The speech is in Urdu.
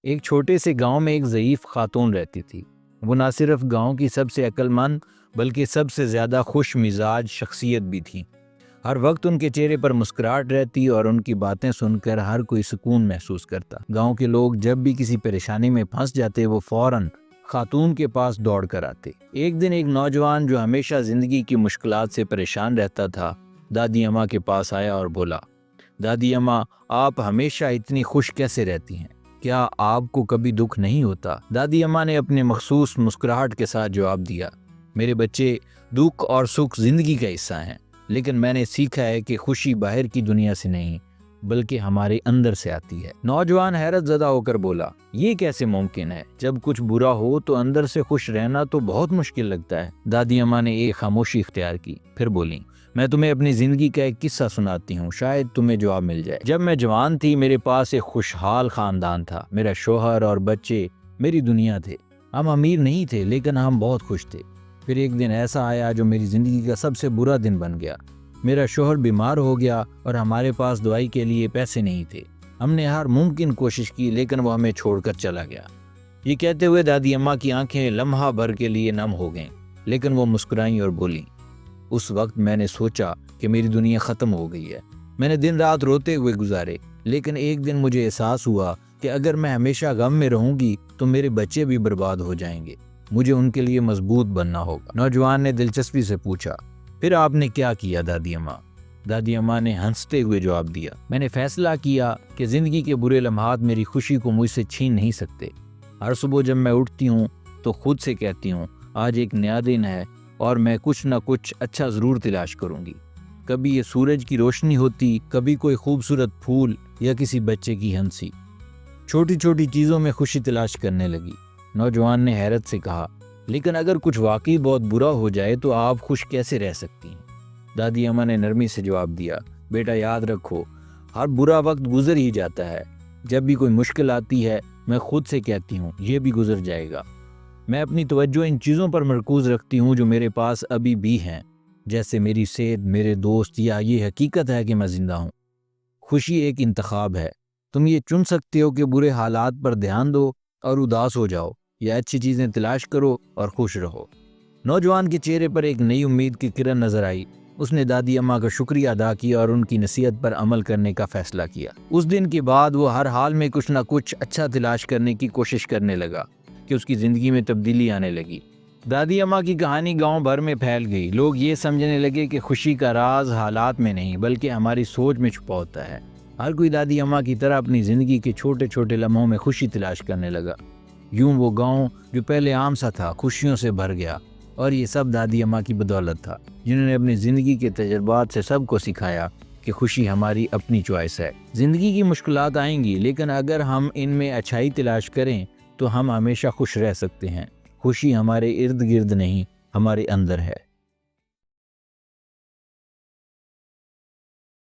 ایک چھوٹے سے گاؤں میں ایک ضعیف خاتون رہتی تھی۔ وہ نہ صرف گاؤں کی سب سے عقل مند بلکہ سب سے زیادہ خوش مزاج شخصیت بھی تھی۔ ہر وقت ان کے چہرے پر مسکراہٹ رہتی اور ان کی باتیں سن کر ہر کوئی سکون محسوس کرتا۔ گاؤں کے لوگ جب بھی کسی پریشانی میں پھنس جاتے وہ فوراً خاتون کے پاس دوڑ کر آتے۔ ایک دن ایک نوجوان جو ہمیشہ زندگی کی مشکلات سے پریشان رہتا تھا دادی اماں کے پاس آیا اور بولا، دادی اماں، آپ ہمیشہ اتنی خوش کیسے رہتی ہیں؟ کیا آپ کو کبھی دکھ نہیں ہوتا؟ دادی اماں نے اپنے مخصوص مسکراہٹ کے ساتھ جواب دیا، میرے بچے، دکھ اور سکھ زندگی کا حصہ ہیں، لیکن میں نے سیکھا ہے کہ خوشی باہر کی دنیا سے نہیں بلکہ ہمارے اندر سے آتی ہے۔ نوجوان حیرت زدہ ہو کر بولا، یہ کیسے ممکن ہے؟ جب کچھ برا ہو تو اندر سے خوش رہنا تو بہت مشکل لگتا ہے۔ دادی اماں نے ایک خاموشی اختیار کی، پھر بولیں، میں تمہیں اپنی زندگی کا ایک قصہ سناتی ہوں، شاید تمہیں جواب مل جائے۔ جب میں جوان تھی میرے پاس ایک خوشحال خاندان تھا، میرا شوہر اور بچے میری دنیا تھے۔ ہم امیر نہیں تھے لیکن ہم بہت خوش تھے۔ پھر ایک دن ایسا آیا جو میری زندگی کا سب سے برا دن بن گیا۔ میرا شوہر بیمار ہو گیا اور ہمارے پاس دوائی کے لیے پیسے نہیں تھے۔ ہم نے ہر ممکن کوشش کی لیکن وہ ہمیں چھوڑ کر چلا گیا۔ یہ کہتے ہوئے دادی اماں کی آنکھیں لمحہ بھر کے لیے نم ہو گئیں، لیکن وہ مسکرائیں اور بولیں، اس وقت میں نے سوچا کہ میری دنیا ختم ہو گئی ہے۔ میں نے دن رات روتے ہوئے گزارے، لیکن ایک دن مجھے احساس ہوا کہ اگر میں ہمیشہ غم میں رہوں گی تو میرے بچے بھی برباد ہو جائیں گے۔ مجھے ان کے لیے مضبوط بننا ہوگا۔ نوجوان نے دلچسپی سے پوچھا، پھر آپ نے کیا کیا دادی اماں؟ دادی اماں نے ہنستے ہوئے جواب دیا، میں نے فیصلہ کیا کہ زندگی کے برے لمحات میری خوشی کو مجھ سے چھین نہیں سکتے۔ ہر صبح جب میں اٹھتی ہوں تو خود سے کہتی ہوں، آج ایک نیا دن ہے اور میں کچھ نہ کچھ اچھا ضرور تلاش کروں گی۔ کبھی یہ سورج کی روشنی ہوتی، کبھی کوئی خوبصورت پھول یا کسی بچے کی ہنسی۔ چھوٹی چھوٹی چیزوں میں خوشی تلاش کرنے لگی۔ نوجوان نے حیرت سے کہا، لیکن اگر کچھ واقعی بہت برا ہو جائے تو آپ خوش کیسے رہ سکتی ہیں؟ دادی اماں نے نرمی سے جواب دیا، بیٹا یاد رکھو، ہر برا وقت گزر ہی جاتا ہے۔ جب بھی کوئی مشکل آتی ہے میں خود سے کہتی ہوں یہ بھی گزر جائے گا۔ میں اپنی توجہ ان چیزوں پر مرکوز رکھتی ہوں جو میرے پاس ابھی بھی ہیں، جیسے میری صحت، میرے دوست یا یہ حقیقت ہے کہ میں زندہ ہوں۔ خوشی ایک انتخاب ہے۔ تم یہ چن سکتے ہو کہ برے حالات پر دھیان دو اور اداس ہو جاؤ، یا اچھی چیزیں تلاش کرو اور خوش رہو۔ نوجوان کے چہرے پر ایک نئی امید کی کرن نظر آئی۔ اس نے دادی اماں کا شکریہ ادا کیا اور ان کی نصیحت پر عمل کرنے کا فیصلہ کیا۔ اس دن کے بعد وہ ہر حال میں کچھ نہ کچھ اچھا تلاش کرنے کی کوشش کرنے لگا کہ اس کی زندگی میں تبدیلی آنے لگی۔ دادی اماں کی کہانی گاؤں بھر میں پھیل گئی۔ لوگ یہ سمجھنے لگے کہ خوشی کا راز حالات میں نہیں بلکہ ہماری سوچ میں چھپا ہوتا ہے۔ ہر کوئی دادی اماں کی طرح اپنی زندگی کے چھوٹے چھوٹے لمحوں میں خوشی تلاش کرنے لگا۔ یوں وہ گاؤں جو پہلے عام سا تھا خوشیوں سے بھر گیا، اور یہ سب دادی اماں کی بدولت تھا، جنہوں نے اپنی زندگی کے تجربات سے سب کو سکھایا کہ خوشی ہماری اپنی چوائس ہے۔ زندگی کی مشکلات آئیں گی لیکن اگر ہم ان میں اچھائی تلاش کریں تو ہم ہمیشہ خوش رہ سکتے ہیں۔ خوشی ہمارے ارد گرد نہیں، ہمارے اندر ہے۔